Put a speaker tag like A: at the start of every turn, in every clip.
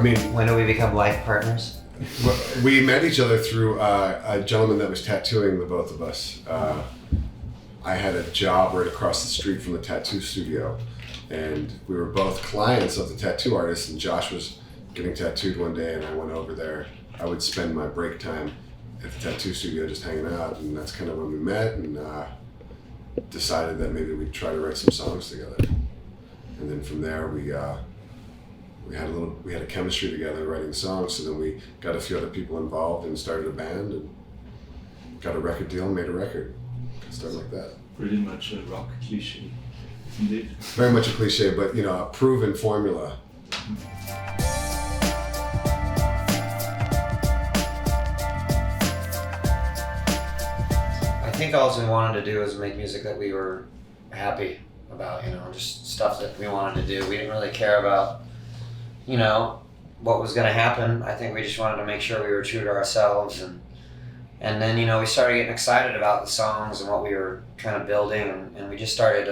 A: mean,
B: when do we become life partners?
A: we met each other through a gentleman that was tattooing the both of us. I had a job right across the street from the tattoo studio, and we were both clients of the tattoo artist, and Josh was getting tattooed one day, and I went over there. I would spend my break time at the tattoo studio just hanging out, and that's kind of when we met, and decided that maybe we'd try to write some songs together. And then from there we had a chemistry together writing songs, so then we got a few other people involved and started a band and got a record deal and made a record. Started like that.
C: Pretty much a rock cliche, indeed.
A: Very much a cliche, but a proven formula.
B: I think all we wanted to do was make music that we were happy about, just stuff that we wanted to do. We didn't really care about, what was going to happen. I think we just wanted to make sure we were true to ourselves, and then, we started getting excited about the songs and what we were kind of building, and we just started,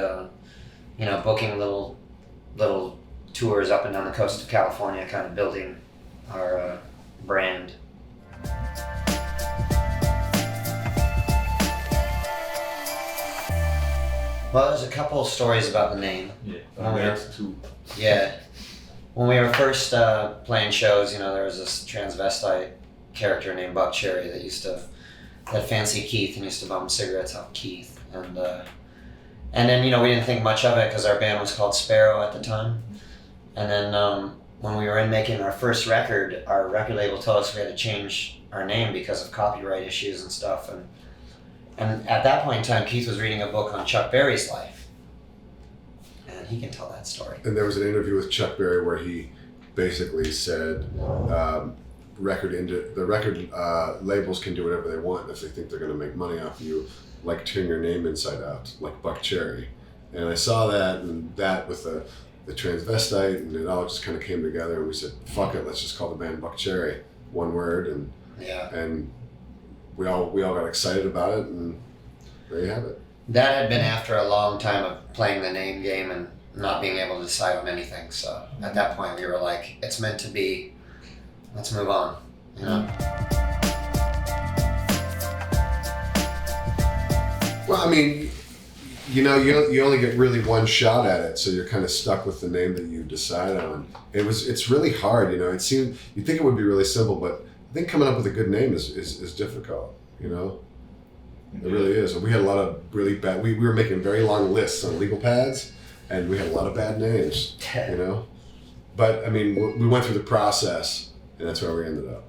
B: booking little tours up and down the coast of California, kind of building our brand. Well, there's a couple of stories about the name.
C: Yeah,
B: When we were first playing shows, there was this transvestite character named Buckcherry that that fancy Keith and used to bum cigarettes off Keith. And then, we didn't think much of it because our band was called Sparrow at the time. And then when we were in making our first record, our record label told us we had to change our name because of copyright issues and stuff. And at that point in time, Keith was reading a book on Chuck Berry's life. And he can tell that story.
A: And there was an interview with Chuck Berry where he basically said, record labels can do whatever they want if they think they're going to make money off you, like turn your name inside out, like Buckcherry. And I saw that, and that with the transvestite, and it all just kind of came together, and we said, fuck it, let's just call the band Buckcherry, one word, and we all got excited about it, and there you have it.
B: That had been after a long time of playing the name game and not being able to decide on anything. So at that point we were like, it's meant to be, let's move on,
A: Well, I mean, you only get really one shot at it, so you're kind of stuck with the name that you decide on. It's really hard, you'd think it would be really simple, but I think coming up with a good name is difficult, It really is. And we had a lot of really bad, we were making very long lists on legal pads, and we had a lot of bad names, But I mean, we went through the process, and that's where we ended up.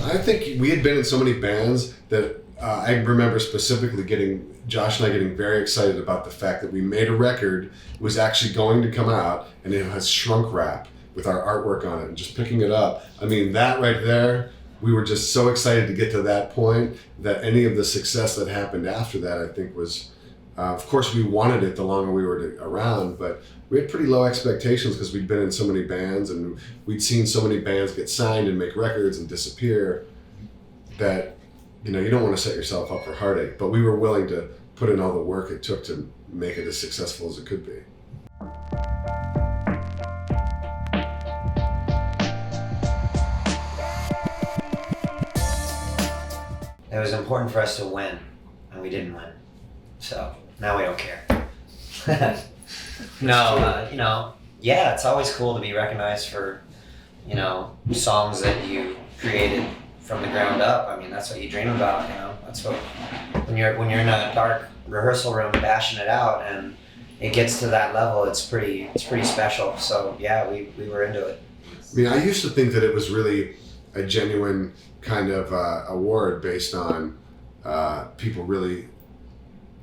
A: I think we had been in so many bands that I remember specifically Josh and I getting very excited about the fact that we made a record, it was actually going to come out, and it has shrunk wrap with our artwork on it, and just picking it up. I mean, that right there, we were just so excited to get to that point that any of the success that happened after that, I think was, of course we wanted it the longer we were around, but we had pretty low expectations because we'd been in so many bands, and we'd seen so many bands get signed and make records and disappear that, you don't want to set yourself up for heartache, but we were willing to put in all the work it took to make it as successful as it could be.
B: It was important for us to win, and we didn't win. So now we don't care. It's always cool to be recognized for, songs that you created from the ground up. I mean, that's what you dream about, That's what, when you're in a dark rehearsal room bashing it out and it gets to that level, it's pretty special. So yeah, we were into it.
A: I mean, I used to think that it was really a genuine kind of award based on people really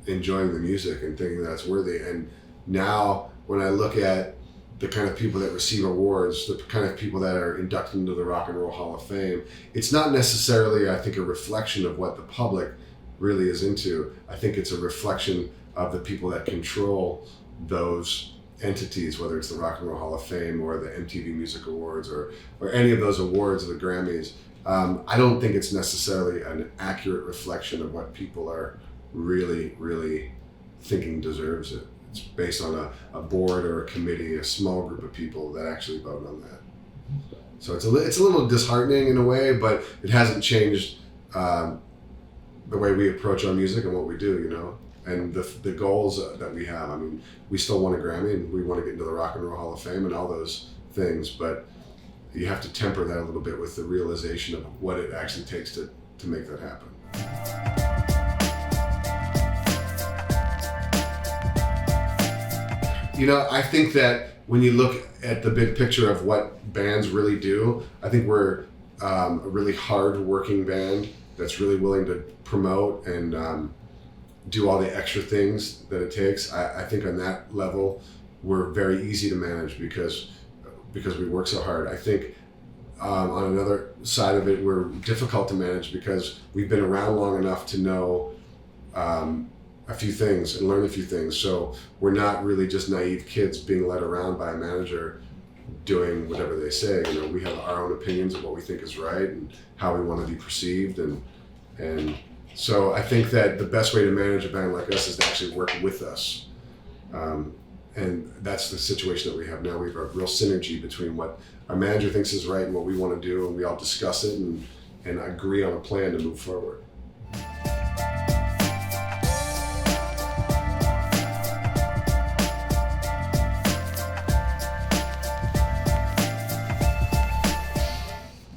A: enjoying the music and thinking that's worthy. And now when I look at the kind of people that receive awards, the kind of people that are inducted into the Rock and Roll Hall of Fame, it's not necessarily, I think, a reflection of what the public really is into. I think it's a reflection of the people that control those entities, whether it's the Rock and Roll Hall of Fame or the MTV Music Awards or any of those awards or the Grammys. I don't think it's necessarily an accurate reflection of what people are really thinking deserves it. It's based on a board or a committee, a small group of people that actually vote on that. So it's a little disheartening in a way, but it hasn't changed the way we approach our music and what we do, you know, and the goals that we have. I mean, we still want a Grammy and we want to get into the Rock and Roll Hall of Fame and all those things, but you have to temper that a little bit with the realization of what it actually takes to make that happen. You know, I think that when you look at the big picture of what bands really do, I think we're a really hard-working band that's really willing to promote and do all the extra things that it takes. I think on that level, we're very easy to manage because we work so hard. I think on another side of it, we're difficult to manage because we've been around long enough to know a few things and learn a few things. So we're not really just naive kids being led around by a manager doing whatever they say. You know, we have our own opinions of what we think is right and how we want to be perceived. And so I think that the best way to manage a band like us is to actually work with us. And that's the situation that we have now. We have a real synergy between what our manager thinks is right and what we want to do, and we all discuss it and agree on a plan to move forward.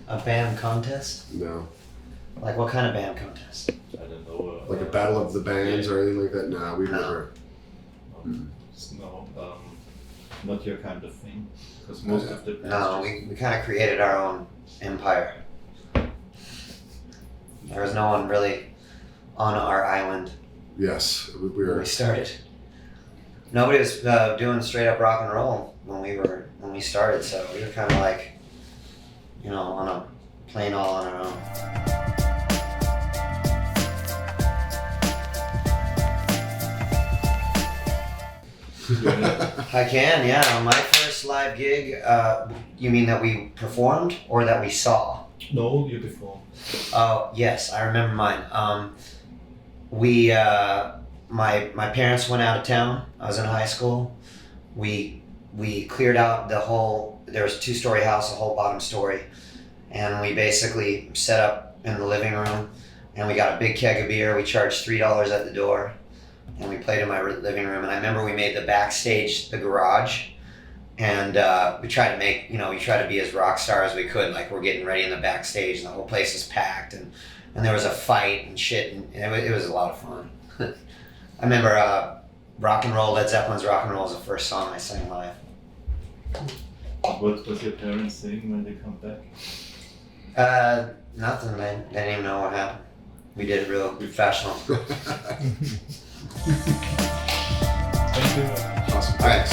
B: A band contest?
A: No.
B: Like what kind of band contest?
C: I don't know.
A: Like a battle of the bands or anything like that? No, we've never.
C: It's not your kind of thing. Because most of the bands.
B: No, we kind of created our own empire. There was no one really on our island
A: Yes, we
B: when
A: were.
B: we started. Nobody was doing straight up rock and roll when we started, so we were kind of like, you know, on a plane all on our own. I can, yeah. My first live gig, you mean that we performed or that we saw?
C: No, you before.
B: Oh, yes, I remember mine. My parents went out of town. I was in high school. We cleared out the whole, there was a 2-story house, a whole bottom story. And we basically set up in the living room and we got a big keg of beer. We charged $3 at the door and we played in my living room. And I remember we made the backstage the garage. And we tried to make, you know, we tried to be as rock star as we could. Like we're getting ready in the backstage and the whole place is packed. And there was a fight and shit. And it was a lot of fun. I remember Rock and Roll, Led Zeppelin's Rock and Roll was the first song I sang live.
C: What was your parents saying when they come back?
B: Nothing, man. They didn't even know what happened. We did it real professional.
D: Thank you.
A: Awesome.
B: All right.